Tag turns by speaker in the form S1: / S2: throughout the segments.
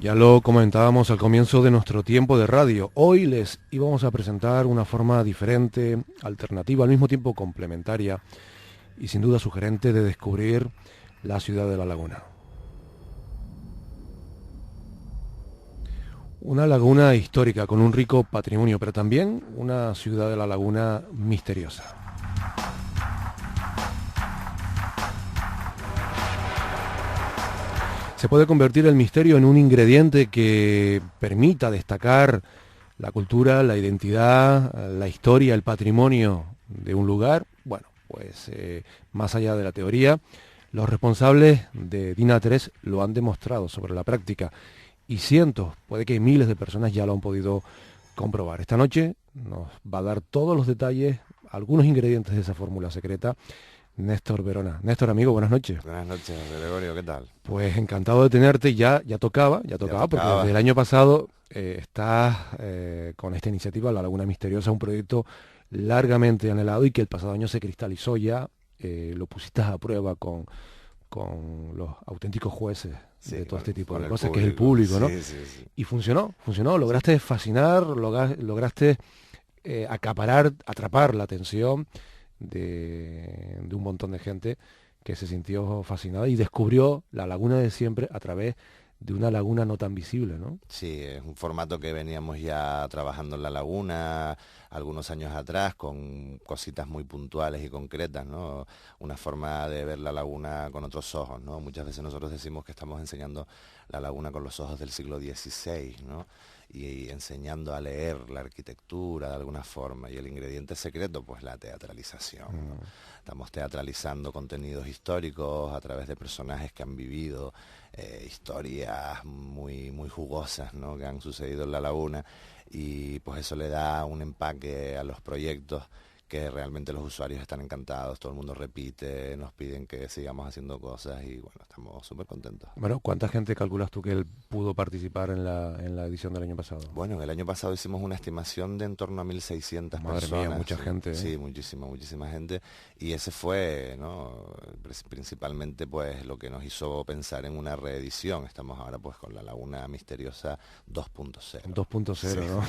S1: Ya lo comentábamos al comienzo de nuestro tiempo de radio. Hoy les íbamos a presentar una forma diferente, alternativa, al mismo tiempo complementaria y sin duda sugerente de descubrir la ciudad de La Laguna. Una laguna histórica con un rico patrimonio, pero también una ciudad de La Laguna misteriosa. Se puede convertir el misterio en un ingrediente que permita destacar la cultura, la identidad, la historia, el patrimonio de un lugar. Bueno, pues más allá de la teoría, los responsables de DINA 3 lo han demostrado sobre la práctica y cientos, puede que miles de personas ya lo han podido comprobar. Esta noche nos va a dar todos los detalles, algunos ingredientes de esa fórmula secreta, Néstor Verona. Néstor, amigo, buenas noches.
S2: Buenas noches, Gregorio, ¿qué tal?
S1: Pues encantado de tenerte. Ya tocaba, porque desde el año pasado estás con esta iniciativa, La Laguna Misteriosa, un proyecto largamente anhelado y que el pasado año se cristalizó ya, lo pusiste a prueba con los auténticos jueces de todo este tipo de cosas, que es el público, ¿no?
S2: Sí.
S1: Y funcionó, lograste fascinar, lograste acaparar, atrapar la atención de un montón de gente que se sintió fascinada y descubrió la laguna de siempre a través de una laguna no tan visible, ¿no?
S2: Sí, es un formato que veníamos ya trabajando en la laguna algunos años atrás con cositas muy puntuales y concretas, ¿no? Una forma de ver la laguna con otros ojos, ¿no? Muchas veces nosotros decimos que estamos enseñando la laguna con los ojos del siglo XVI, ¿no? Y enseñando a leer la arquitectura de alguna forma. Y el ingrediente secreto, pues la teatralización, ¿no? Estamos teatralizando contenidos históricos a través de personajes que han vivido historias muy jugosas, ¿no? Que han sucedido en la laguna, y pues eso le da un empaque a los proyectos que realmente los usuarios están encantados, todo el mundo repite, nos piden que sigamos haciendo cosas y bueno, estamos súper contentos.
S1: Bueno, ¿cuánta gente calculas tú que él pudo participar en la edición del año pasado?
S2: Bueno, el año pasado hicimos una estimación de en torno a 1.600
S1: Madre
S2: personas.
S1: mía, mucha gente, ¿eh?
S2: Sí, muchísima gente. Y ese fue, ¿no? Principalmente pues lo que nos hizo pensar en una reedición. Estamos ahora pues con La Laguna Misteriosa 2.0.
S1: 2.0,
S2: sí.
S1: ¿no?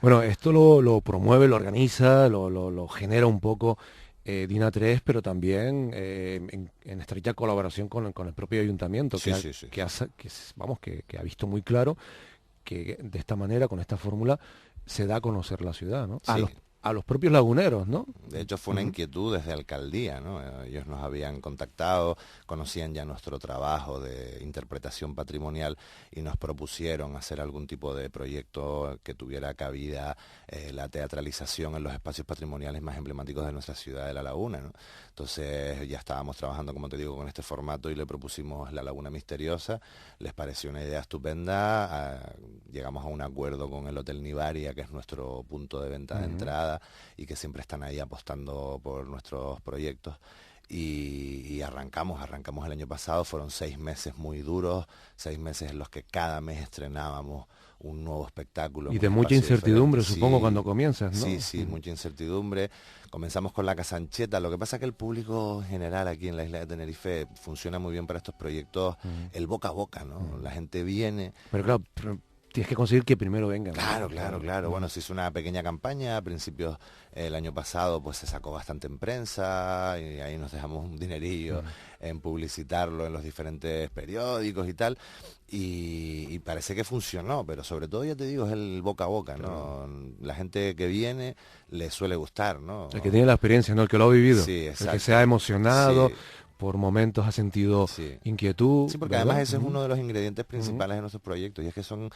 S1: Bueno, esto lo promueve, lo organiza, lo genera un poco DINA 3, pero también en estrecha colaboración con el propio ayuntamiento,
S2: Sí.
S1: que ha visto muy claro que de esta manera, con esta fórmula, se da a conocer la ciudad, ¿no?
S2: Sí.
S1: A los propios laguneros, ¿no?
S2: De hecho fue una inquietud desde alcaldía, ¿no? Ellos nos habían contactado, conocían ya nuestro trabajo de interpretación patrimonial y nos propusieron hacer algún tipo de proyecto que tuviera cabida la teatralización en los espacios patrimoniales más emblemáticos de nuestra ciudad de La Laguna, ¿no? Entonces ya estábamos trabajando, como te digo, con este formato y le propusimos La Laguna Misteriosa. Les pareció una idea estupenda, llegamos a un acuerdo con el Hotel Nivaria, que es nuestro punto de venta de entrada y que siempre están ahí apostando por nuestros proyectos. Y arrancamos el año pasado, fueron 6 meses muy duros, 6 meses en los que cada mes estrenábamos un nuevo espectáculo.
S1: Y de mucha incertidumbre, supongo, cuando comienzas, ¿no?
S2: Sí, mucha incertidumbre. Comenzamos con la Casancheta, lo que pasa es que el público en general aquí en la isla de Tenerife funciona muy bien para estos proyectos, el boca a boca, ¿no? La gente viene...
S1: Pero claro, tienes que conseguir que primero vengan.
S2: Claro. Bueno, se hizo una pequeña campaña a principios el año pasado, pues se sacó bastante en prensa y ahí nos dejamos un dinerillo en publicitarlo en los diferentes periódicos y tal. Y parece que funcionó, pero sobre todo, ya te digo, es el boca a boca, ¿no? La gente que viene le suele gustar, ¿no?
S1: El que tiene la experiencia, ¿no? El que lo ha vivido.
S2: Sí, exacto.
S1: El que se ha emocionado.
S2: Sí.
S1: Por momentos ha sentido inquietud.
S2: Sí, porque además ese es uno de los ingredientes principales de nuestros proyectos, y es que son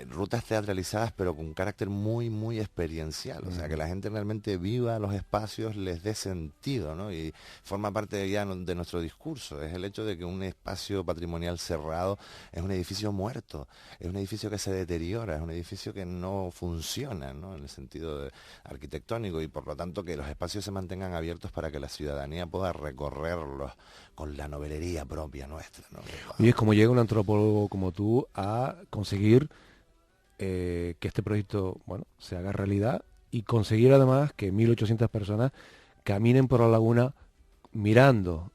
S2: rutas teatralizadas, pero con un carácter muy experiencial. O sea, que la gente realmente viva los espacios, les dé sentido, ¿no? Y forma parte ya de nuestro discurso. Es el hecho de que un espacio patrimonial cerrado es un edificio muerto, es un edificio que se deteriora, es un edificio que no funciona, ¿no? En el sentido arquitectónico, y por lo tanto que los espacios se mantengan abiertos para que la ciudadanía pueda recorrerlos con la novelería propia nuestra, ¿no?
S1: Y es como llega un antropólogo como tú a conseguir que este proyecto, bueno, se haga realidad y conseguir además que 1.800 personas caminen por la laguna mirando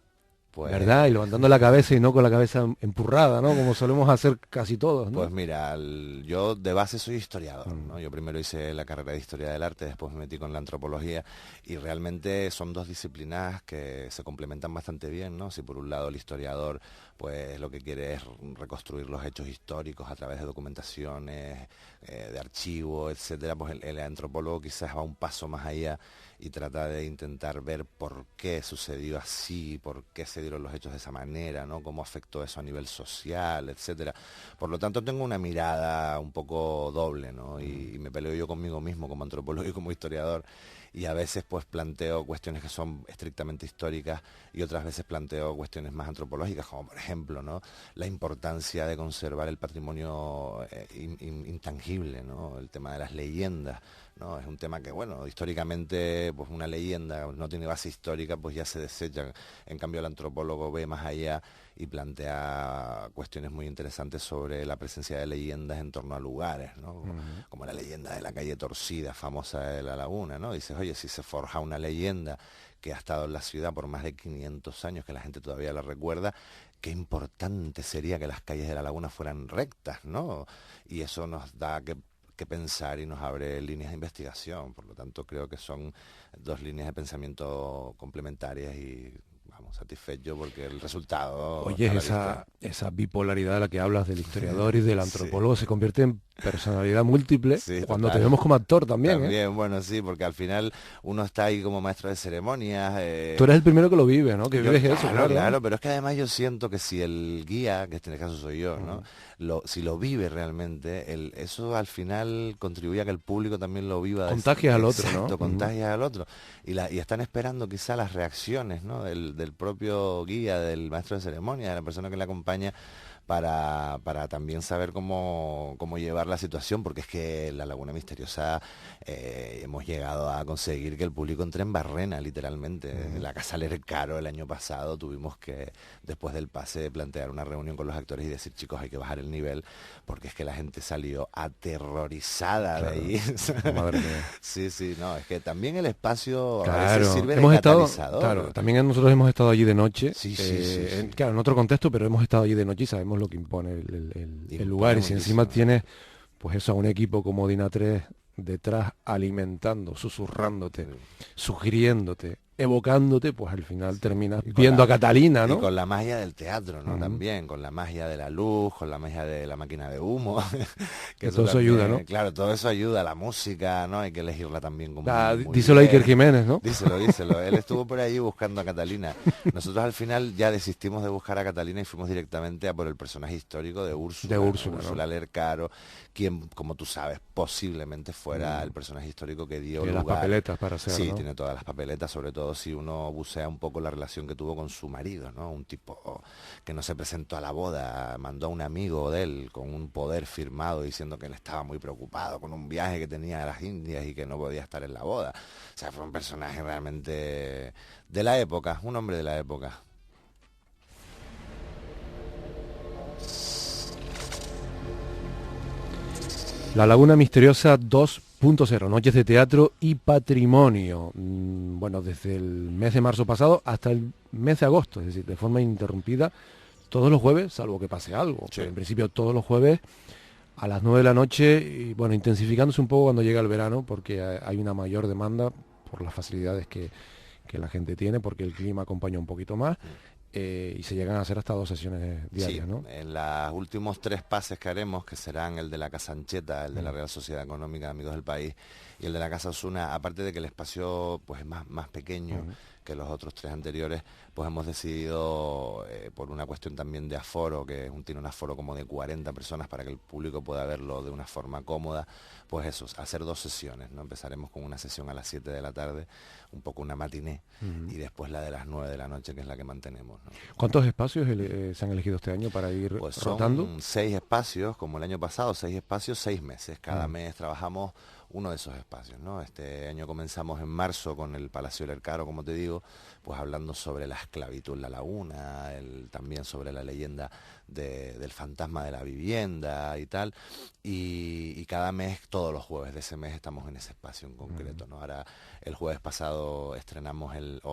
S2: pues...
S1: ¿Verdad? Y levantando la cabeza y no con la cabeza empurrada, ¿no? Como solemos hacer casi todos, ¿no?
S2: Pues mira, yo de base soy historiador, ¿no? Yo primero hice la carrera de Historia del Arte, después me metí con la antropología y realmente son dos disciplinas que se complementan bastante bien, ¿no? Si por un lado el historiador pues lo que quiere es reconstruir los hechos históricos a través de documentaciones, de archivos, etcétera, pues el antropólogo quizás va un paso más allá y trata de intentar ver por qué sucedió así, por qué se dieron los hechos de esa manera, ¿no? Cómo afectó eso a nivel social, etcétera. Por lo tanto, tengo una mirada un poco doble, ¿no? Y me peleo yo conmigo mismo como antropólogo y como historiador. Y a veces pues planteo cuestiones que son estrictamente históricas y otras veces planteo cuestiones más antropológicas, como por ejemplo, ¿no? La importancia de conservar el patrimonio intangible, ¿no? El tema de las leyendas, ¿no? Es un tema que, bueno, históricamente pues una leyenda no tiene base histórica, pues ya se desecha. En cambio el antropólogo ve más allá y plantea cuestiones muy interesantes sobre la presencia de leyendas en torno a lugares, ¿no? Como la leyenda de la calle torcida, famosa de La Laguna, ¿no? Dices, oye, si se forja una leyenda que ha estado en la ciudad por más de 500 años, que la gente todavía la recuerda, qué importante sería que las calles de La Laguna fueran rectas, ¿no? Y eso nos da que pensar y nos abre líneas de investigación. Por lo tanto, creo que son dos líneas de pensamiento complementarias y vamos, satisfecho porque el resultado...
S1: Oye, esa bipolaridad de la que hablas del historiador y del antropólogo se convierte en personalidad múltiple cuando te vemos como actor también.
S2: También, bueno, sí, porque al final uno está ahí como maestro de ceremonias.
S1: Tú eres el primero que lo vive, ¿no? Que vives eso,
S2: claro. Claro, pero es que además yo siento que si el guía, que en este caso soy yo, ¿no? Si lo vive realmente, eso al final contribuye a que el público también lo viva.
S1: Contagias al otro, ¿no?
S2: Exacto, contagias al otro. Y están esperando quizá las reacciones, ¿no? Del propio guía, del maestro de ceremonias, de la persona que le acompaña, para también saber cómo llevar la situación, porque es que en La Laguna Misteriosa hemos llegado a conseguir que el público entre en barrena, literalmente. En la Casa Lercaro el año pasado tuvimos que, después del pase, plantear una reunión con los actores y decir, chicos, hay que bajar el nivel, porque es que la gente salió aterrorizada de ahí.
S1: Madre mía.
S2: Sí, no, es que también el espacio a
S1: claro,
S2: veces sirve
S1: hemos
S2: de
S1: estado,
S2: catalizador.
S1: claro, también nosotros hemos estado allí de noche,
S2: Sí.
S1: claro, en otro contexto, pero hemos estado allí de noche y sabemos lo que impone el lugar. Y si encima
S2: muchísimo.
S1: tienes, pues eso, a un equipo como Dina 3 detrás alimentando, susurrándote, sugiriéndote, evocándote, pues al final terminas viendo a Catalina, ¿no?
S2: Y con la magia del teatro, ¿no? También, con la magia de la luz, con la magia de la máquina de humo.
S1: Que todo eso ayuda, ¿no?
S2: Claro, todo eso ayuda, la música, ¿no? Hay que elegirla también como
S1: díselo a Iker Jiménez, ¿no?
S2: Díselo. Él estuvo por allí buscando a Catalina. Nosotros al final ya desistimos de buscar a Catalina y fuimos directamente a por el personaje histórico de Úrsula.
S1: De Úrsula,
S2: Úrsula Lercaro, quien, como tú sabes, posiblemente fuera el personaje histórico que dio
S1: Tiene
S2: lugar.
S1: las papeletas para hacerlo,
S2: Sí,
S1: ¿no?
S2: tiene todas las papeletas, sobre todo si uno bucea un poco la relación que tuvo con su marido, ¿no? Un tipo que no se presentó a la boda, mandó a un amigo de él con un poder firmado diciendo que él estaba muy preocupado con un viaje que tenía a las Indias y que no podía estar en la boda. O sea, fue un personaje realmente de la época, un hombre de la época.
S1: La Laguna Misteriosa 2.0, noches de teatro y patrimonio. Bueno, desde el mes de marzo pasado hasta el mes de agosto, es decir, de forma ininterrumpida, todos los jueves, salvo que pase algo.
S2: Sí.
S1: Pero en principio todos los jueves a las 9 de la noche y bueno, intensificándose un poco cuando llega el verano, porque hay una mayor demanda por las facilidades que la gente tiene, porque el clima acompaña un poquito más. Y se llegan a hacer hasta 2 sesiones diarias,
S2: sí,
S1: ¿no?
S2: En los últimos 3 pases que haremos, que serán el de la Casa Ancheta, el de la Real Sociedad Económica de Amigos del País y el de la Casa Osuna, aparte de que el espacio pues es más pequeño que los otros 3 anteriores, pues hemos decidido, por una cuestión también de aforo, que tiene un aforo como de 40 personas para que el público pueda verlo de una forma cómoda, pues eso, hacer 2 sesiones, ¿no? Empezaremos con una sesión a las 7 de la tarde, un poco una matiné, y después la de las 9 de la noche, que es la que mantenemos, ¿no?
S1: ¿Cuántos espacios se han elegido este año para ir
S2: pues
S1: rotando?
S2: Son 6 espacios, como el año pasado, 6 espacios, 6 meses. Cada mes trabajamos uno de esos espacios, ¿no? Este año comenzamos en marzo con el Palacio del Ercaro, como te digo, pues hablando sobre la esclavitud en la laguna, también sobre la leyenda del fantasma de la vivienda y tal, y cada mes, todos los jueves de ese mes estamos en ese espacio en concreto, ¿no? Ahora, el jueves pasado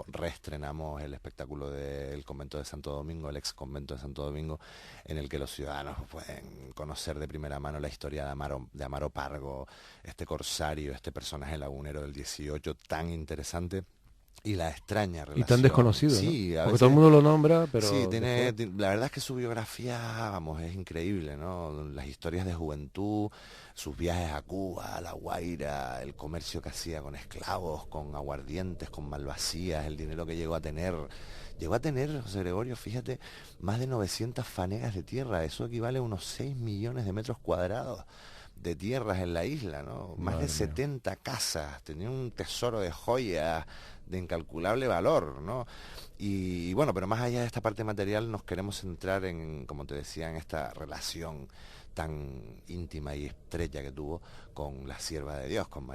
S2: reestrenamos el espectáculo del convento de Santo Domingo, el ex convento de Santo Domingo, en el que los ciudadanos pueden conocer de primera mano la historia de Amaro Pargo, este corsario, este personaje lagunero del 18 tan interesante. Y la extraña relación.
S1: Y tan desconocido,
S2: sí,
S1: ¿no?
S2: a
S1: Porque
S2: veces,
S1: todo el mundo lo nombra, pero...
S2: sí, la verdad es que su biografía, vamos, es increíble, ¿no? Las historias de juventud, sus viajes a Cuba, a La Guaira, el comercio que hacía con esclavos, con aguardientes, con malvasías, el dinero que llegó a tener. Llegó a tener, José Gregorio, fíjate, más de 900 fanegas de tierra. Eso equivale a unos 6 millones de metros cuadrados de tierras en la isla, ¿no? Más de 70 casas, tenía un tesoro de joyas de incalculable valor, ¿no? Y bueno, pero más allá de esta parte material nos queremos centrar en, como te decía, en esta relación tan íntima y estrecha que tuvo con la sierva de Dios, con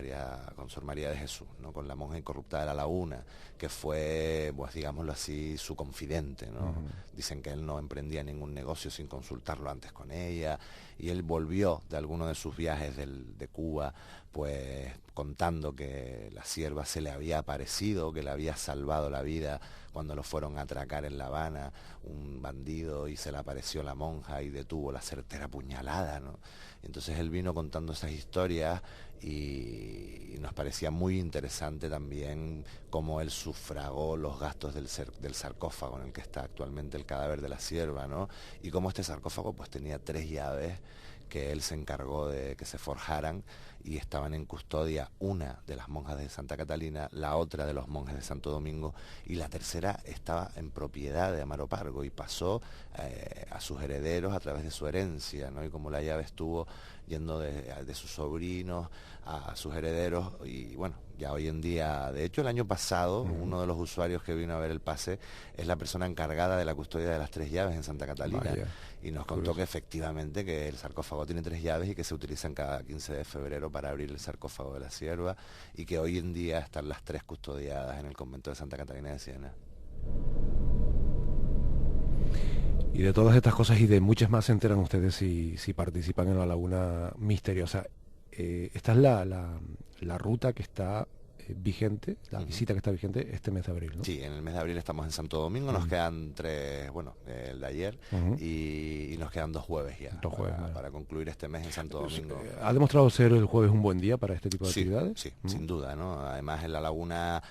S2: Sor María de Jesús, ¿no? Con la monja incorrupta de la Laguna, que fue, pues digámoslo así, su confidente, ¿no? Dicen que él no emprendía ningún negocio sin consultarlo antes con ella, y él volvió de alguno de sus viajes de Cuba, pues contando que la sierva se le había aparecido, que le había salvado la vida cuando lo fueron a atracar en La Habana, un bandido, y se le apareció la monja y detuvo la certera puñalada, ¿no? Entonces él vino contando esas historias y nos parecía muy interesante también cómo él sufragó los gastos del sarcófago en el que está actualmente el cadáver de la sierva, ¿no? Y cómo este sarcófago pues tenía 3 llaves que él se encargó de que se forjaran y estaban en custodia, una de las monjas de Santa Catalina, la otra de los monjes de Santo Domingo, y la tercera estaba en propiedad de Amaro Pargo y pasó a sus herederos a través de su herencia, ¿no? Y como la llave estuvo yendo de sus sobrinos a sus herederos, y bueno, ya hoy en día, de hecho el año pasado, uno de los usuarios que vino a ver el pase es la persona encargada de la custodia de las 3 llaves en Santa Catalina. Vaya. Y nos contó que efectivamente que el sarcófago tiene 3 llaves y que se utilizan cada 15 de febrero para abrir el sarcófago de la sierva, y que hoy en día están las 3 custodiadas en el convento de Santa Catalina de Siena.
S1: Y de todas estas cosas y de muchas más se enteran ustedes si participan en la Laguna Misteriosa. Esta es la ruta que está vigente, la visita que está vigente este mes de abril, ¿no?
S2: Sí, en el mes de abril estamos en Santo Domingo, nos quedan 3, bueno, el de ayer, y nos quedan 2 jueves ya, para concluir este mes en Santo Domingo.
S1: ¿Ha demostrado ser el jueves un buen día para este tipo de actividades?
S2: Sí, sin duda, ¿no? Además en la Laguna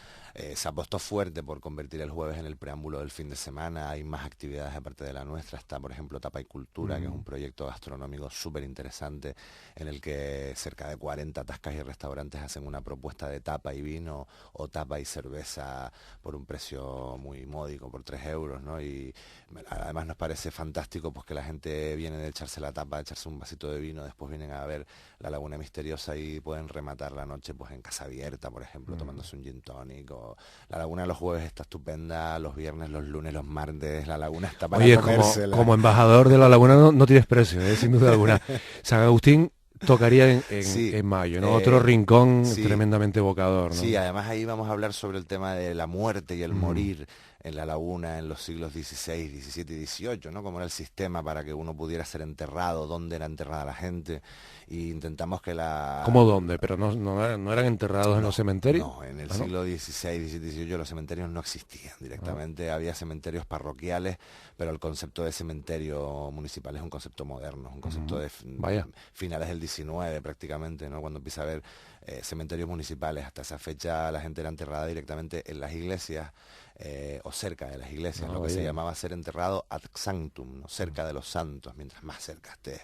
S2: se apostó fuerte por convertir el jueves en el preámbulo del fin de semana. Hay más actividades aparte de la nuestra. Está, por ejemplo, Tapa y Cultura, que es un proyecto gastronómico súper interesante en el que cerca de 40 tascas y restaurantes hacen una propuesta de tapa y vino o tapa y cerveza por un precio muy módico, por 3 euros, ¿no? Y además nos parece fantástico pues que la gente viene de echarse la tapa, de echarse un vasito de vino, después vienen a ver la Laguna Misteriosa y pueden rematar la noche pues en Casa Abierta, por ejemplo, tomándose un gin tonic. La Laguna los jueves está estupenda, los viernes, los lunes, los martes, la Laguna está para comérsela.
S1: Como embajador de la Laguna no tienes precio, sin duda alguna. San Agustín tocaría en mayo, ¿no? Otro rincón tremendamente evocador, ¿no?
S2: Sí, además ahí vamos a hablar sobre el tema de la muerte y el morir en la Laguna en los siglos XVI, XVII y XVIII, ¿no? Cómo era el sistema para que uno pudiera ser enterrado, dónde era enterrada la gente, y intentamos que la...
S1: ¿Cómo dónde? ¿Pero no eran enterrados en los cementerios?
S2: No, en el siglo XVI, XVII y XVIII los cementerios no existían directamente, había cementerios parroquiales, pero el concepto de cementerio municipal es un concepto moderno, un concepto de finales del XIX prácticamente, ¿no? Cuando empieza a haber cementerios municipales, hasta esa fecha la gente era enterrada directamente en las iglesias, o cerca de las iglesias, lo que se llamaba ser enterrado ad sanctum, ¿no? Cerca de los santos, mientras más cerca estés,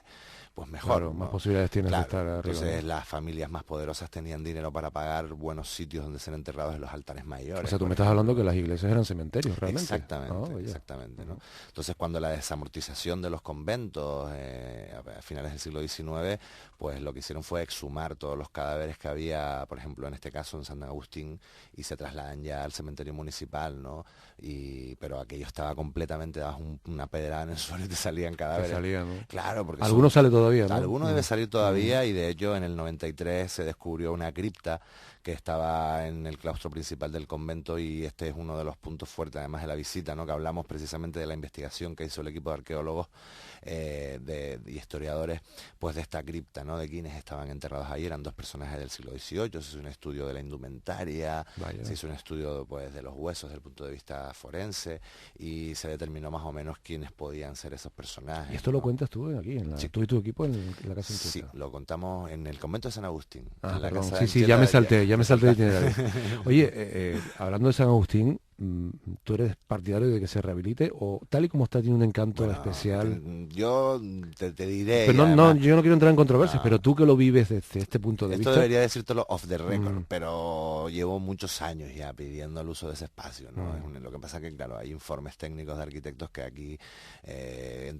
S2: pues mejor.
S1: Claro, más posibilidades tienes de estar arriba.
S2: Entonces las familias más poderosas tenían dinero para pagar buenos sitios donde ser enterrados en los altares mayores.
S1: O sea, tú me estás hablando que las iglesias eran cementerios, realmente.
S2: Exactamente, exactamente, ¿no? Entonces cuando la desamortización de los conventos a finales del siglo XIX, pues lo que hicieron fue exhumar todos los cadáveres que había, por ejemplo, en este caso en San Agustín, y se trasladan ya al cementerio municipal, ¿no? Pero aquello estaba completamente, dabas una pedrada en el suelo y te salían cadáveres.
S1: ¿no?
S2: Claro, porque
S1: algunos sale todavía todavía, ¿no?
S2: Alguno debe salir todavía, y de hecho en el 93 se descubrió una cripta que estaba en el claustro principal del convento, y este es uno de los puntos fuertes, además de la visita, ¿no? Que hablamos precisamente de la investigación que hizo el equipo de arqueólogos y historiadores, pues de esta cripta, ¿no? De quienes estaban enterrados ahí. Eran dos personajes del siglo XVIII, se hizo un estudio de la indumentaria, se hizo un estudio pues de los huesos desde el punto de vista forense, y se determinó más o menos quiénes podían ser esos personajes.
S1: ¿Y esto
S2: ¿no?
S1: lo cuentas tú aquí, tú y tu equipo en la casa Ancheta?
S2: Sí, lo contamos en el convento de San Agustín.
S1: Ah,
S2: en la
S1: perdón.
S2: casa
S1: Sí,
S2: Ancheta,
S1: ya me salté el itinerario. Oye, hablando de San Agustín, ¿tú eres partidario de que se rehabilite o tal y como está tiene un encanto especial?
S2: Yo te diré.
S1: Pero
S2: además,
S1: yo no quiero entrar en controversias, pero tú que lo vives desde este punto de
S2: esto
S1: vista.
S2: debería decírtelo off the record, pero llevo muchos años ya pidiendo el uso de ese espacio, ¿no? Lo que pasa que, claro, hay informes técnicos de arquitectos que aquí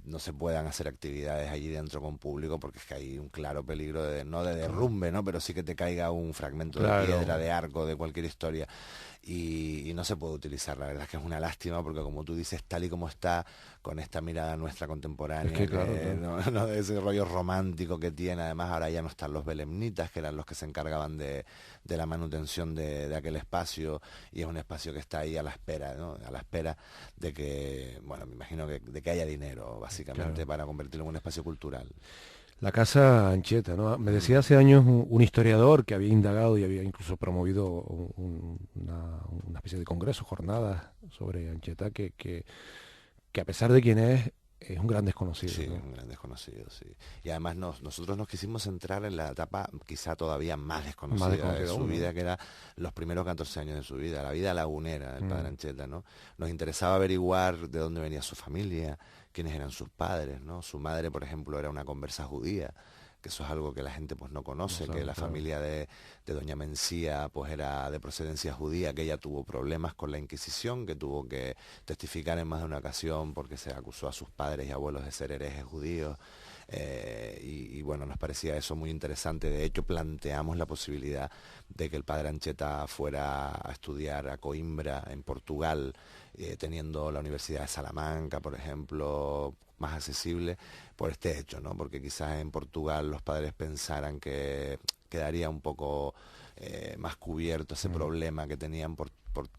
S2: no se puedan hacer actividades allí dentro con público, porque es que hay un claro peligro no de derrumbe, ¿no? Pero sí que te caiga un fragmento de piedra, de arco, de cualquier historia. Y no se puede utilizar. La verdad es que es una lástima, porque como tú dices, tal y como está, con esta mirada nuestra contemporánea,
S1: es que, claro.
S2: No, de ese rollo romántico que tiene. Además ahora ya no están los belemnitas, que eran los que se encargaban de la manutención de aquel espacio, y es un espacio que está ahí a la espera, ¿no? A la espera de que, bueno, me imagino de que haya dinero, básicamente, para convertirlo en un espacio cultural.
S1: La casa Ancheta, ¿no? Me decía hace años un historiador que había indagado y había incluso promovido una especie de congreso, jornadas sobre Ancheta, que a pesar de quién es un gran desconocido.
S2: Sí,
S1: ¿no?
S2: un gran desconocido, sí. Y además nosotros nos quisimos centrar en la etapa quizá todavía más desconocida de su vida, que era los primeros 14 años de su vida, la vida lagunera del padre Ancheta, ¿no? Nos interesaba averiguar de dónde venía su familia, quiénes eran sus padres, ¿no? Su madre, por ejemplo, era una conversa judía, que eso es algo que la gente pues no conoce, que la familia de doña Mencía pues era de procedencia judía, que ella tuvo problemas con la Inquisición, que tuvo que testificar en más de una ocasión porque se acusó a sus padres y abuelos de ser herejes judíos. Y bueno, nos parecía eso muy interesante. De hecho, planteamos la posibilidad de que el padre Ancheta fuera a estudiar a Coimbra, en Portugal, teniendo la Universidad de Salamanca, por ejemplo, más accesible por este hecho, ¿no? Porque quizás en Portugal los padres pensaran que quedaría un poco más cubierto ese problema que tenían por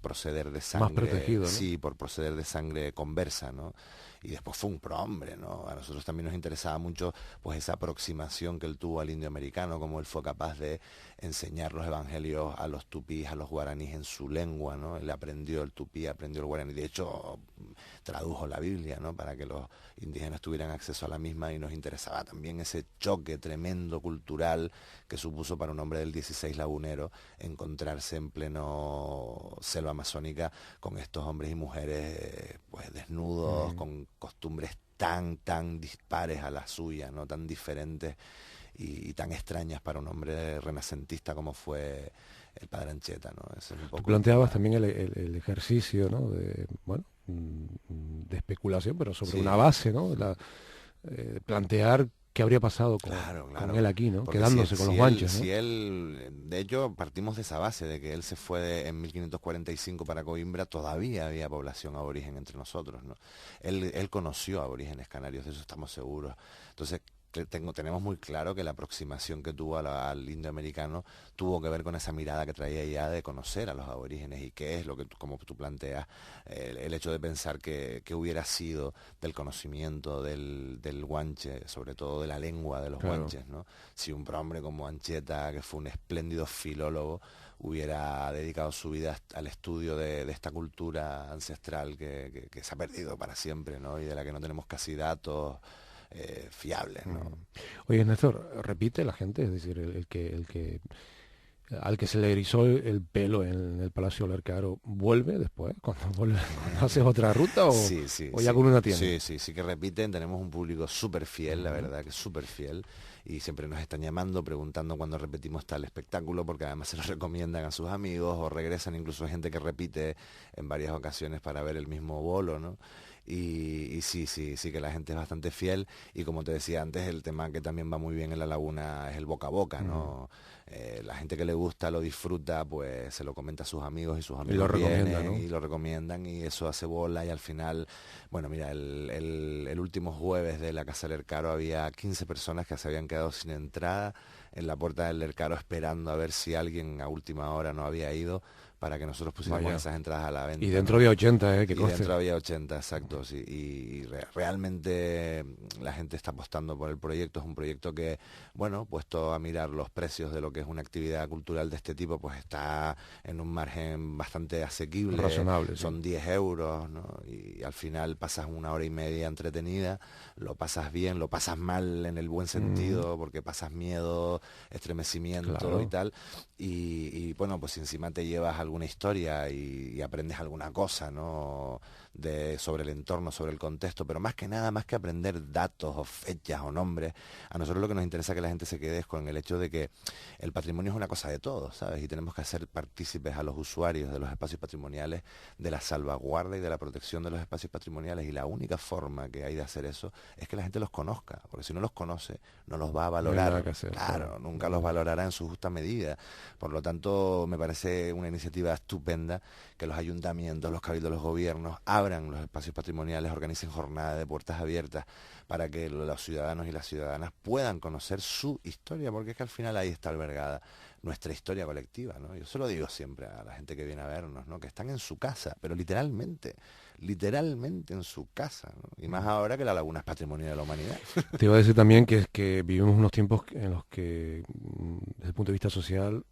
S2: proceder de sangre.
S1: Más protegido, ¿no?
S2: Sí, por proceder de sangre conversa, ¿no? Y después fue un prohombre, ¿no? A nosotros también nos interesaba mucho pues esa aproximación que él tuvo al indio americano, cómo él fue capaz de enseñar los evangelios a los tupís, a los guaraníes en su lengua, ¿no? Él aprendió el tupí, aprendió el guaraní, de hecho tradujo la Biblia, ¿no? Para que los indígenas tuvieran acceso a la misma, y nos interesaba también ese choque tremendo cultural que supuso para un hombre del 16 lagunero encontrarse en pleno selva amazónica con estos hombres y mujeres pues desnudos, con costumbres tan dispares a la suya, ¿no? Tan diferentes y tan extrañas para un hombre renacentista como fue el padre Ancheta, ¿no? Ese es un poco.
S1: Tú planteabas también el ejercicio, ¿no? De especulación, pero sobre una base, ¿no? Plantear qué habría pasado con él aquí, ¿no?
S2: Porque
S1: quedándose con los guanches, ¿no?
S2: Si él, de hecho, partimos de esa base, de que él se fue en 1545 para Coimbra, todavía había población aborigen entre nosotros, ¿no? Él conoció aborígenes canarios, de eso estamos seguros. Entonces, tenemos muy claro que la aproximación que tuvo al indio americano tuvo que ver con esa mirada que traía ya de conocer a los aborígenes, y qué es lo que, como tú planteas, el hecho de pensar que hubiera sido del conocimiento del guanche, sobre todo de la lengua de los guanches, ¿no? Si un hombre como Ancheta, que fue un espléndido filólogo, hubiera dedicado su vida al estudio de esta cultura ancestral que se ha perdido para siempre, ¿no? Y de la que no tenemos casi datos fiables, ¿no?
S1: Oye, Néstor, repite la gente, es decir, el que al que se le erizó el pelo en el Palacio Lercaro, ¿vuelve después? ¿Cuando haces otra ruta o ya con una tienda?
S2: Sí que repiten. Tenemos un público súper fiel, la verdad, que es súper fiel, y siempre nos están llamando, preguntando cuándo repetimos tal espectáculo, porque además se lo recomiendan a sus amigos, o regresan incluso gente que repite en varias ocasiones para ver el mismo bolo, ¿no? y sí que la gente es bastante fiel, y como te decía antes, el tema que también va muy bien en la laguna es el boca a boca, ¿no? La gente que le gusta, lo disfruta, pues se lo comenta a sus amigos y sus
S1: Y lo
S2: amigos
S1: recomienda,
S2: vienen
S1: ¿no?
S2: y lo recomiendan y eso hace bola y al final, bueno, mira, el último jueves de la Casa del Lercaro había 15 personas que se habían quedado sin entrada en la puerta del Lercaro esperando a ver si alguien a última hora no había ido para que nosotros pusiéramos
S1: Vaya.
S2: esas entradas a la venta,
S1: Y dentro
S2: ¿no?
S1: había 80, que
S2: Y
S1: conste.
S2: dentro había 80, exacto, sí. Realmente la gente está apostando por el proyecto. Es un proyecto que, bueno, puesto a mirar los precios de lo que es una actividad cultural de este tipo, pues está en un margen bastante asequible.
S1: Razonable, sí.
S2: Son 10 euros, ¿no? Y al final pasas una hora y media entretenida, lo pasas bien, lo pasas mal en el buen sentido, porque pasas miedo, estremecimiento y
S1: Claro.
S2: tal. Bueno, pues si encima te llevas alguna historia y aprendes alguna cosa, ¿no? Sobre el entorno, sobre el contexto, pero más que nada, más que aprender datos o fechas o nombres, a nosotros lo que nos interesa que la gente se quede es con el hecho de que el patrimonio es una cosa de todos, ¿sabes? Y tenemos que hacer partícipes a los usuarios de los espacios patrimoniales de la salvaguarda y de la protección de los espacios patrimoniales, y la única forma que hay de hacer eso es que la gente los conozca, porque si no los conoce, no los va a
S1: No hay nada
S2: valorar.
S1: que hacer.
S2: Claro, nunca los valorará en su justa medida. Por lo tanto, me parece una iniciativa estupenda que los ayuntamientos, los cabildos, los gobiernos abran los espacios patrimoniales, organicen jornadas de puertas abiertas para que los ciudadanos y las ciudadanas puedan conocer su historia, porque es que al final ahí está albergada nuestra historia colectiva, ¿no? Yo se lo digo siempre a la gente que viene a vernos, ¿no? Que están en su casa, pero literalmente en su casa, ¿no? Y más ahora que la laguna es patrimonio de la humanidad.
S1: Te iba a decir también que vivimos unos tiempos en los que, desde el punto de vista social,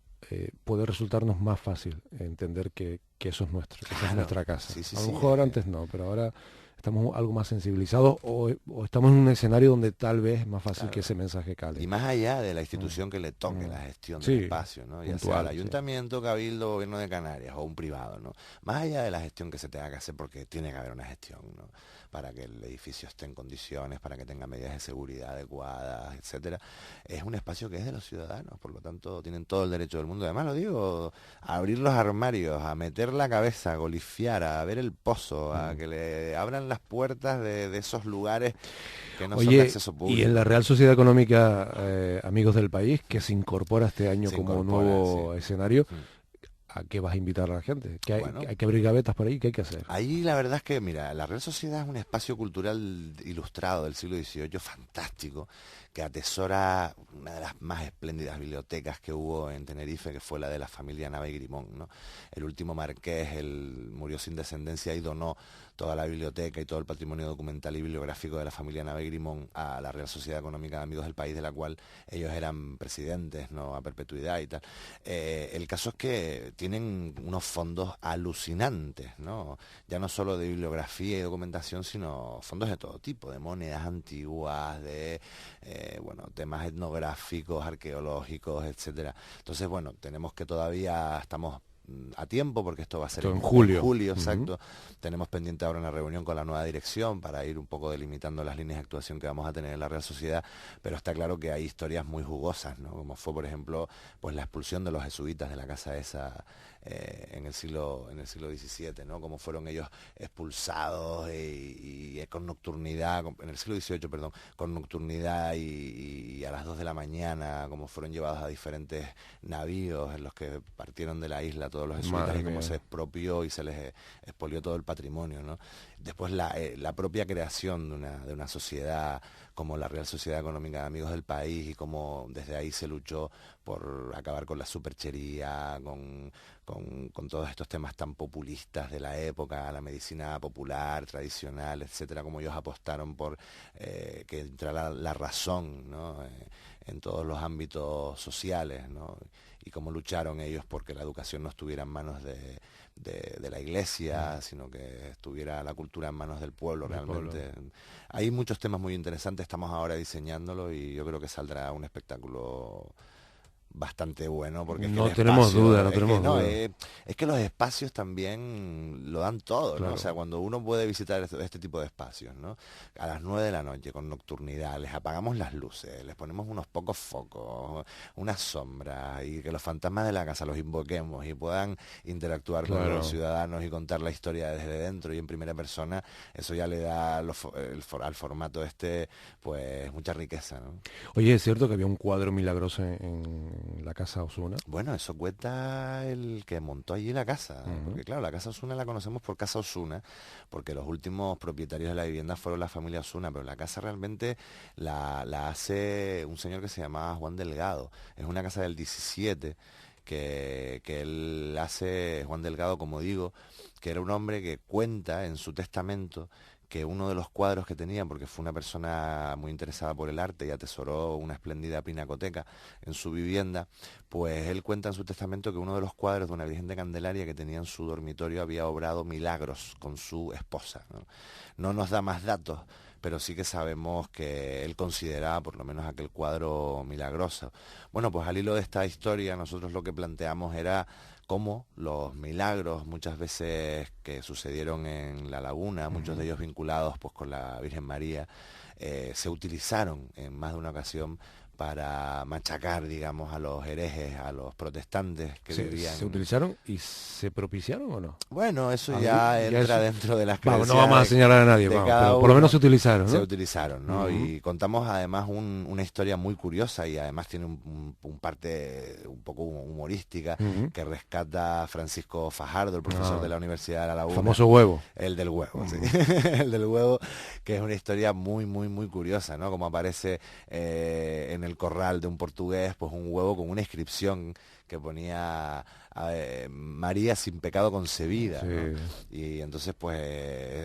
S1: puede resultarnos más fácil entender que eso es nuestro, que esa es
S2: Claro,
S1: nuestra casa.
S2: sí,
S1: A lo
S2: sí.
S1: mejor antes no, pero ahora estamos algo más sensibilizados o estamos en un escenario donde tal vez es más fácil que
S2: Claro.
S1: ese mensaje cale.
S2: Y más allá de la institución que le toque la gestión del
S1: Sí,
S2: espacio, ¿no? Ya sea
S1: puntual,
S2: el ayuntamiento, cabildo, gobierno de Canarias o un privado, ¿no? Más allá de la gestión que se tenga que hacer, porque tiene que haber una gestión, ¿no? Para que el edificio esté en condiciones, para que tenga medidas de seguridad adecuadas, etcétera. Es un espacio que es de los ciudadanos, por lo tanto tienen todo el derecho del mundo. Además lo digo, a abrir los armarios, a meter la cabeza, a golifiar, a ver el pozo, a que le abran las puertas de esos lugares que no son de
S1: Oye,
S2: acceso público.
S1: y en la Real Sociedad Económica Amigos del País, que se incorpora este año
S2: Se
S1: como
S2: incorpora,
S1: nuevo
S2: sí.
S1: escenario, ¿a qué vas a invitar a la gente? ¿Que
S2: Bueno,
S1: hay que abrir gavetas por ahí? ¿Qué hay que hacer?
S2: ahí la verdad es que, mira, la Real Sociedad es un espacio cultural ilustrado del siglo XVIII fantástico, que atesora una de las más espléndidas bibliotecas que hubo en Tenerife, que fue la de la familia Nava y Grimón, ¿no? El último marqués, murió sin descendencia y donó toda la biblioteca y todo el patrimonio documental y bibliográfico de la familia Nava y Grimón a la Real Sociedad Económica de Amigos del País, de la cual ellos eran presidentes, ¿no? A perpetuidad y tal. El caso es que tienen unos fondos alucinantes, ¿no? Ya no solo de bibliografía y documentación, sino fondos de todo tipo, de monedas antiguas, de bueno, temas etnográficos, arqueológicos, etcétera. Entonces, bueno, tenemos que todavía estamos a tiempo porque esto va a ser
S1: Esto en julio.
S2: exacto. Tenemos pendiente ahora una reunión con la nueva dirección para ir un poco delimitando las líneas de actuación que vamos a tener en la Real Sociedad, pero está claro que hay historias muy jugosas, ¿no? Como fue, por ejemplo, pues la expulsión de los jesuitas de la casa esa en el siglo XVII, ¿no? Como fueron ellos expulsados y con nocturnidad, en el siglo XVIII, perdón, con nocturnidad y a las 2 de la mañana, como fueron llevados a diferentes navíos en los que partieron de la isla todos los jesuitas.
S1: Madre
S2: Y cómo
S1: mía.
S2: se expropió y se les expolió todo el patrimonio, ¿no? Después la propia creación de una sociedad como la Real Sociedad Económica de Amigos del País, y cómo desde ahí se luchó por acabar con la superchería, con todos estos temas tan populistas de la época, la medicina popular, tradicional, etcétera, como ellos apostaron por que entrara la razón, ¿no? En todos los ámbitos sociales, ¿no? Y cómo lucharon ellos porque la educación no estuviera en manos de la iglesia, sino que estuviera la cultura en manos del pueblo realmente. Hay muchos temas muy interesantes, estamos ahora diseñándolo y yo creo que saldrá un espectáculo bastante bueno, porque es que
S1: No
S2: el
S1: tenemos
S2: espacio,
S1: duda, no
S2: es que,
S1: tenemos
S2: no,
S1: duda.
S2: es que los espacios también lo dan todo, ¿no?
S1: Claro.
S2: O sea, cuando uno puede visitar este tipo de espacios, ¿no? A las 9 de la noche, con nocturnidad, les apagamos las luces, les ponemos unos pocos focos, unas sombras, y que los fantasmas de la casa los invoquemos y puedan interactuar con
S1: Claro.
S2: los ciudadanos y contar la historia desde dentro y en primera persona, eso ya le da al formato este, pues, mucha riqueza, ¿no?
S1: Oye, ¿es cierto que había un cuadro milagroso en la casa Osuna?
S2: Bueno, eso cuenta el que montó allí la casa,
S1: Ujú.
S2: porque claro, la casa Osuna la conocemos por Casa Osuna, porque los últimos propietarios de la vivienda fueron la familia Osuna, pero la casa realmente la hace un señor que se llamaba Juan Delgado. Es una casa del 17 que él hace, Juan Delgado, como digo, que era un hombre que cuenta en su testamento que uno de los cuadros que tenía, porque fue una persona muy interesada por el arte y atesoró una espléndida pinacoteca en su vivienda, pues él cuenta en su testamento que uno de los cuadros de una Virgen de Candelaria que tenía en su dormitorio había obrado milagros con su esposa, ¿no? No nos da más datos, pero sí que sabemos que él consideraba por lo menos aquel cuadro milagroso. Bueno, pues al hilo de esta historia nosotros lo que planteamos era cómo los milagros muchas veces que sucedieron en la laguna, muchos de ellos vinculados pues con la Virgen María, se utilizaron en más de una ocasión para machacar, digamos, a los herejes, a los protestantes que vivían.
S1: ¿Se utilizaron y se propiciaron o no?
S2: Bueno, eso
S1: Ahí
S2: ya
S1: ya
S2: entra
S1: eso-
S2: dentro de las
S1: Vamos,
S2: creencias
S1: no vamos a señalar a nadie,
S2: de
S1: vamos,
S2: cada
S1: pero por lo menos
S2: uno.
S1: se utilizaron,
S2: Se
S1: ¿no?
S2: utilizaron, ¿no?
S1: Ujú.
S2: Y contamos además una historia muy curiosa y además tiene un parte un poco humorística
S1: Ujú.
S2: que rescata Francisco Fajardo, el profesor
S1: Ah,
S2: de la Universidad de La Laguna.
S1: famoso huevo.
S2: El del huevo, sí.
S1: Ujú.
S2: El del huevo, que es una historia muy, muy, muy curiosa, ¿no? Como aparece en el corral de un portugués, pues un huevo con una inscripción que ponía María sin pecado concebida,
S1: Sí.
S2: ¿no? Y entonces pues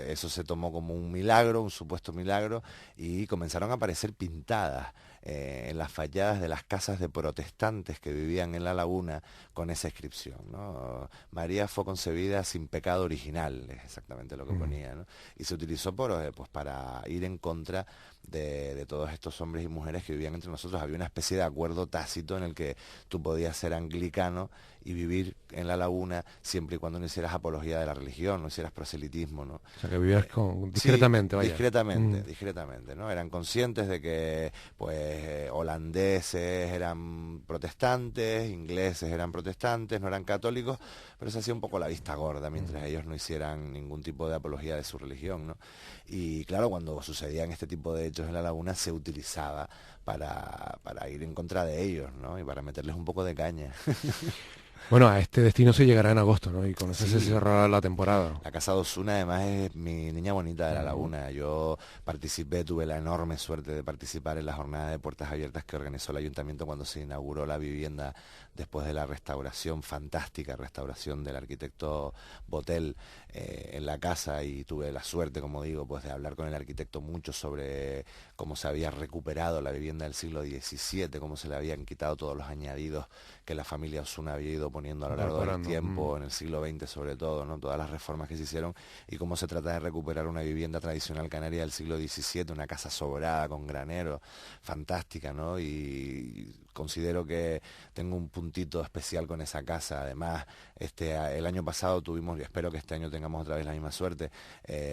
S2: eso se tomó como un milagro, un supuesto milagro, y comenzaron a aparecer pintadas en las fachadas de las casas de protestantes que vivían en la laguna con esa inscripción, ¿no? María fue concebida sin pecado original, es exactamente lo que ponía, ¿no? Y se utilizó pues para ir en contra de todos estos hombres y mujeres que vivían entre nosotros. Había una especie de acuerdo tácito en el que tú podías ser anglicano y vivir en la laguna siempre y cuando no hicieras apología de la religión, no hicieras proselitismo, ¿no?
S1: O sea, que vivías discretamente,
S2: Sí,
S1: vaya.
S2: discretamente, discretamente, ¿no? Eran conscientes de que, pues, holandeses eran protestantes, ingleses eran protestantes, no eran católicos, pero se hacía un poco la vista gorda mientras ellos no hicieran ningún tipo de apología de su religión, ¿no? Y claro, cuando sucedían este tipo de hechos en la laguna se utilizaba para ir en contra de ellos, ¿no? Y para meterles un poco de caña.
S1: Bueno, a este destino se llegará en agosto, ¿no? Y con eso se
S2: Sí.
S1: cerrará la temporada.
S2: La Casa de Osuna además es mi niña bonita de la
S1: Ujú.
S2: laguna. Yo participé, tuve la enorme suerte de participar en la jornada de puertas abiertas que organizó el ayuntamiento cuando se inauguró la vivienda después de la restauración, fantástica restauración del arquitecto Botel en la casa, y tuve la suerte, como digo, pues de hablar con el arquitecto mucho sobre cómo se había recuperado la vivienda del siglo XVII, cómo se le habían quitado todos los añadidos que la familia Osuna había ido poniendo a lo largo del
S1: Incorporando.
S2: tiempo, en el siglo XX sobre todo, ¿no? Todas las reformas que se hicieron y cómo se trata de recuperar una vivienda tradicional canaria del siglo XVII, una casa sobrada con granero, fantástica, ¿no? Y considero que tengo un puntito especial con esa casa. Además, el año pasado tuvimos, y espero que este año tengamos otra vez la misma suerte,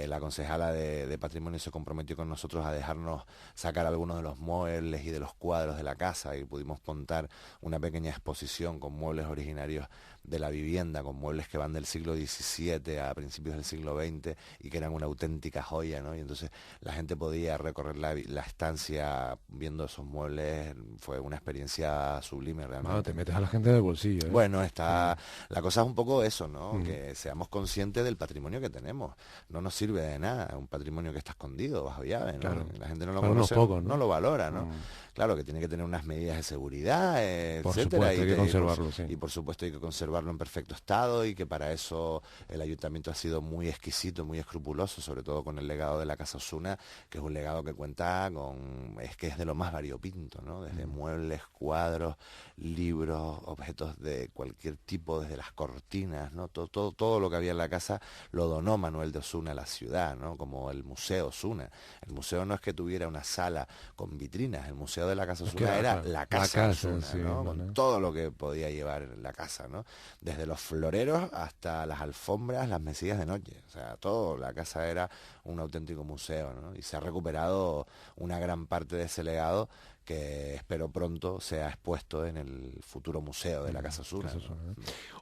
S2: la concejala de Patrimonio se comprometió con nosotros a dejarnos sacar algunos de los muebles y de los cuadros de la casa, y pudimos montar una pequeña exposición con muebles originarios de la vivienda, con muebles que van del siglo XVII a principios del siglo XX y que eran una auténtica joya, ¿no? Y entonces la gente podía recorrer la estancia viendo esos muebles. Fue una experiencia sublime
S1: Ah,
S2: realmente.
S1: te metes a la gente en el bolsillo, ¿eh?
S2: Bueno, la cosa es un poco eso, ¿no?
S1: Mm.
S2: Que seamos conscientes del patrimonio que tenemos. No nos sirve de nada un patrimonio que está escondido bajo llave, ¿no?
S1: Claro.
S2: La gente no lo
S1: Para unos
S2: conoce,
S1: pocos, ¿no?
S2: no lo valora, ¿no?
S1: Mm.
S2: Claro que tiene que tener unas medidas de seguridad,
S1: Por
S2: etcétera,
S1: supuesto, hay que conservarlo, sí.
S2: y por supuesto hay que conservarlo en perfecto estado, y que para eso el ayuntamiento ha sido muy exquisito, muy escrupuloso, sobre todo con el legado de la Casa Osuna, que es un legado que cuenta con, es que es de lo más variopinto, ¿no? Desde muebles, cuadros, libros, objetos de cualquier tipo, desde las cortinas, ¿no? Todo lo que había en la casa lo donó Manuel de Osuna a la ciudad, ¿no? Como el Museo Osuna. El museo no es que tuviera una sala con vitrinas, el Museo de la Casa Osuna era la casa Osuna,
S1: sí,
S2: ¿no? Con todo lo que podía llevar la casa, ¿no? Desde los floreros hasta las alfombras, las mesillas de noche. O sea, todo, la casa era un auténtico museo, ¿no? Y se ha recuperado una gran parte de ese legado que espero pronto sea expuesto en el futuro museo de la Casa Osuna, ¿no?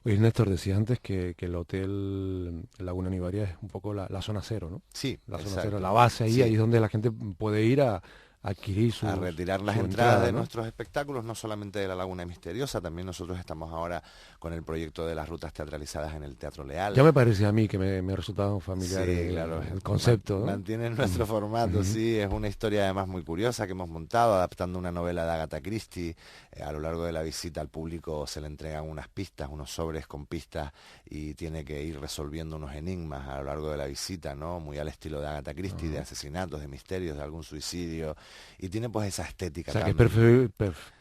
S1: Oye, Néstor, decía antes que el Hotel Laguna Nivaria es un poco la zona cero, ¿no?
S2: Sí,
S1: la zona
S2: exacto.
S1: cero, la base ahí,
S2: Sí.
S1: ahí es donde la gente puede ir a adquirir
S2: a retirar las
S1: su
S2: entradas de
S1: ¿no?
S2: nuestros espectáculos, no solamente de la Laguna Misteriosa, también nosotros estamos ahora con el proyecto de las rutas teatralizadas en el Teatro Leal.
S1: Ya me parecía a mí que me resultaba familiar el concepto, ¿no?
S2: Mantienen nuestro formato, sí, es una historia además muy curiosa que hemos montado, adaptando una novela de Agatha Christie. A lo largo de la visita al público se le entregan unas pistas, unos sobres con pistas, y tiene que ir resolviendo unos enigmas a lo largo de la visita, ¿no? Muy al estilo de Agatha Christie, de asesinatos, de misterios, de algún suicidio. Y tiene pues esa estética.
S1: O sea, que es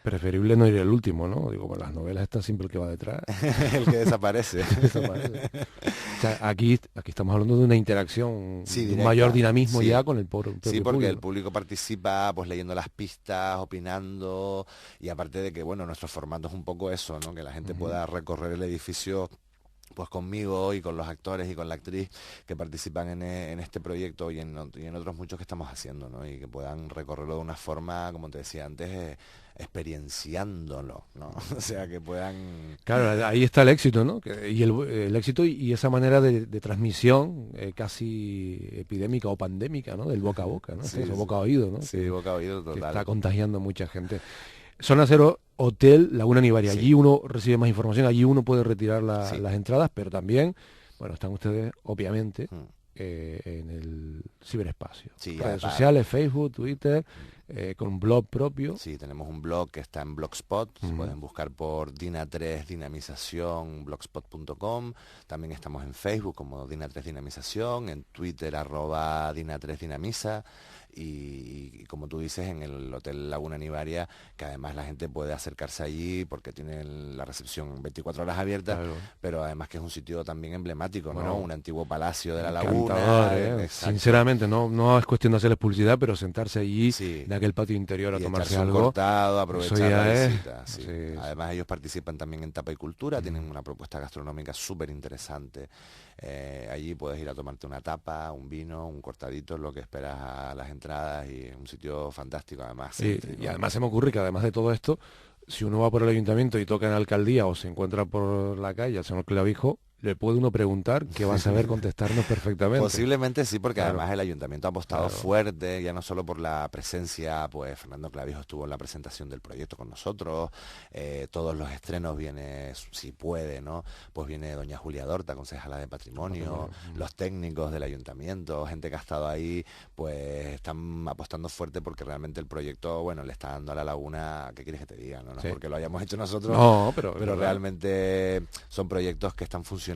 S1: preferible no ir el último, ¿no? Digo, con las novelas está siempre el que va detrás.
S2: El que desaparece.
S1: O sea, aquí estamos hablando de una interacción,
S2: sí,
S1: de un mayor dinamismo ya con el
S2: propio
S1: público.
S2: Sí, porque el público participa pues leyendo las pistas, opinando, y aparte de que, bueno, nuestro formato es un poco eso, ¿no? Que la gente pueda recorrer el edificio pues conmigo y con los actores y con la actriz que participan en este proyecto y en otros muchos que estamos haciendo, ¿no? Y que puedan recorrerlo de una forma, como te decía antes, experienciándolo, ¿no? O sea, que puedan...
S1: Claro, ahí está el éxito, ¿no? Y el éxito y esa manera de transmisión casi epidémica o pandémica, ¿no? Del boca a boca, ¿no?
S2: Sí,
S1: Eso, boca a oído, ¿no?
S2: Sí, boca a oído total.
S1: Que está contagiando a mucha gente. Zona Cero, Hotel Laguna Nivaria.
S2: Sí.
S1: Allí uno recibe más información, allí uno puede retirar las entradas, pero también, bueno, están ustedes, obviamente, en el ciberespacio.
S2: Sí,
S1: redes sociales, Facebook, Twitter, con un blog propio.
S2: Sí, tenemos un blog que está en Blogspot, se pueden buscar por Dina3 Dinamización, blogspot.com. También estamos en Facebook como Dina3 Dinamización, en Twitter @Dina3 Dinamiza. Y como tú dices, en el Hotel Laguna Nivaria, que además la gente puede acercarse allí porque tienen la recepción 24 horas abierta, claro. Pero además que es un sitio también emblemático, bueno, ¿no? Un antiguo palacio de la laguna.
S1: Sinceramente, no es cuestión de hacerles publicidad, pero sentarse allí en aquel patio interior a tomarse algo.
S2: Cortado, aprovechar la visita.
S1: Sí.
S2: Además ellos participan también en Tapa y Cultura, tienen una propuesta gastronómica súper interesante. Allí puedes ir a tomarte una tapa, un vino, un cortadito, lo que esperas a las entradas, y es un sitio fantástico además.
S1: Y además se me ocurre que además de todo esto, si uno va por el ayuntamiento y toca en la alcaldía o se encuentra por la calle al señor Clavijo, le puede uno preguntar que va a saber contestarnos perfectamente.
S2: Posiblemente sí, porque además el ayuntamiento ha apostado fuerte, ya no solo por la presencia, pues Fernando Clavijo estuvo en la presentación del proyecto con nosotros, todos los estrenos viene, si puede, ¿no? Pues viene doña Julia Dorta, concejala de Patrimonio, los técnicos del ayuntamiento, gente que ha estado ahí, pues están apostando fuerte porque realmente el proyecto, bueno, le está dando a la laguna, ¿qué quieres que te diga? No es porque lo hayamos hecho nosotros, pero realmente son proyectos que están funcionando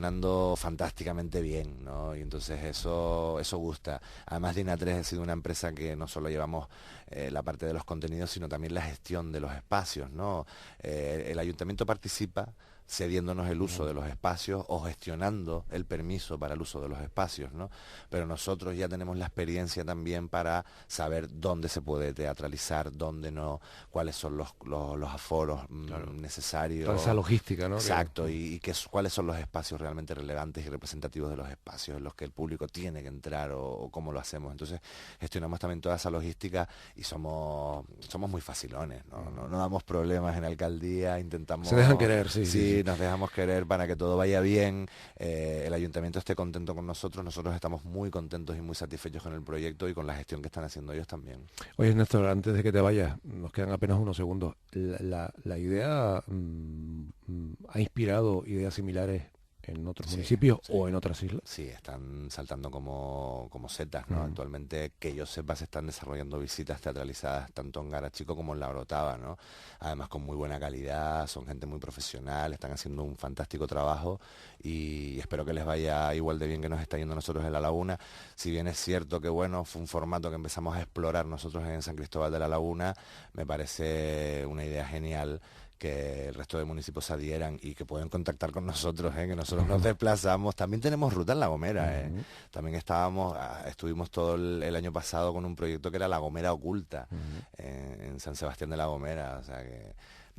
S2: fantásticamente bien, ¿no? Y entonces eso gusta. Además, Dina3 ha sido una empresa que no solo llevamos la parte de los contenidos, sino también la gestión de los espacios, ¿no? El ayuntamiento participa cediéndonos el uso de los espacios o gestionando el permiso para el uso de los espacios, ¿no? Pero nosotros ya tenemos la experiencia también para saber dónde se puede teatralizar, dónde no, cuáles son los aforos necesarios.
S1: Toda esa logística, ¿no?
S2: Exacto, y cuáles son los espacios realmente relevantes y representativos de los espacios en los que el público tiene que entrar o cómo lo hacemos. Entonces gestionamos también toda esa logística y somos muy facilones, no damos problemas en alcaldía, intentamos...
S1: Se dejan querer, sí.
S2: Nos dejamos querer para que todo vaya bien, el ayuntamiento esté contento con nosotros estamos muy contentos y muy satisfechos con el proyecto y con la gestión que están haciendo ellos también.
S1: Oye, Néstor, antes de que te vayas, nos quedan apenas unos segundos. La idea ha inspirado ideas similares en otros municipios o en otras islas.
S2: Sí, están saltando como setas, ¿no? Actualmente, que yo sepa, se están desarrollando visitas teatralizadas tanto en Garachico como en La Orotava, ¿no? Además con muy buena calidad, son gente muy profesional, están haciendo un fantástico trabajo y espero que les vaya igual de bien que nos está yendo a nosotros en La Laguna. Si bien es cierto que, bueno, fue un formato que empezamos a explorar nosotros en San Cristóbal de la Laguna, me parece una idea genial que el resto de municipios se adhieran y que pueden contactar con nosotros, que nosotros nos desplazamos. También tenemos ruta en La Gomera. También estuvimos todo el año pasado con un proyecto que era La Gomera Oculta, en San Sebastián de la Gomera. O sea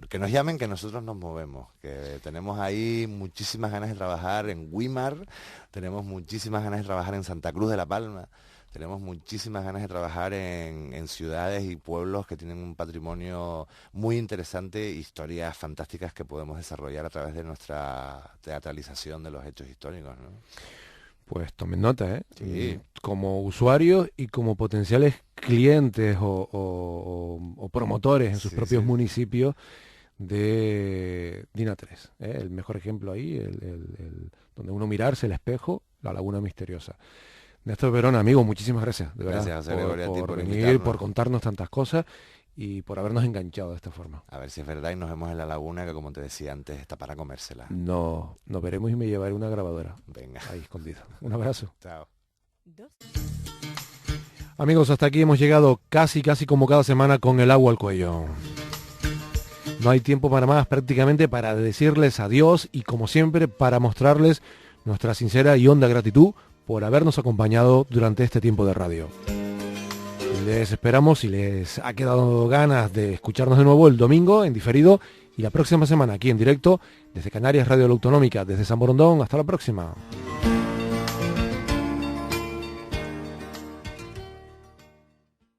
S2: que nos llamen, que nosotros nos movemos, que tenemos ahí muchísimas ganas de trabajar en Güímar, tenemos muchísimas ganas de trabajar en Santa Cruz de la Palma. Tenemos muchísimas ganas de trabajar en ciudades y pueblos que tienen un patrimonio muy interesante, historias fantásticas que podemos desarrollar a través de nuestra teatralización de los hechos históricos, ¿no?
S1: Pues tomen nota,
S2: Sí.
S1: Como usuarios y como potenciales clientes o promotores en sus propios municipios de Dina 3. El mejor ejemplo ahí, donde uno mirarse el espejo, la Laguna Misteriosa. Néstor Verona, amigo, muchísimas gracias, de verdad,
S2: Gracias, Gregorio, a ti por
S1: venir,
S2: invitarnos,
S1: por contarnos tantas cosas y por habernos enganchado de esta forma.
S2: A ver si es verdad y nos vemos en La Laguna, que como te decía antes, está para comérsela.
S1: Nos veremos y me llevaré una grabadora.
S2: Venga.
S1: Ahí escondida. Un abrazo.
S2: Chao.
S1: Amigos, hasta aquí hemos llegado casi como cada semana con el agua al cuello. No hay tiempo para más, prácticamente para decirles adiós y como siempre para mostrarles nuestra sincera y honda gratitud por habernos acompañado durante este tiempo de radio. Les esperamos si les ha quedado ganas de escucharnos de nuevo el domingo en diferido y la próxima semana aquí en directo desde Canarias Radio La Autonómica, desde San Borondón. Hasta la próxima.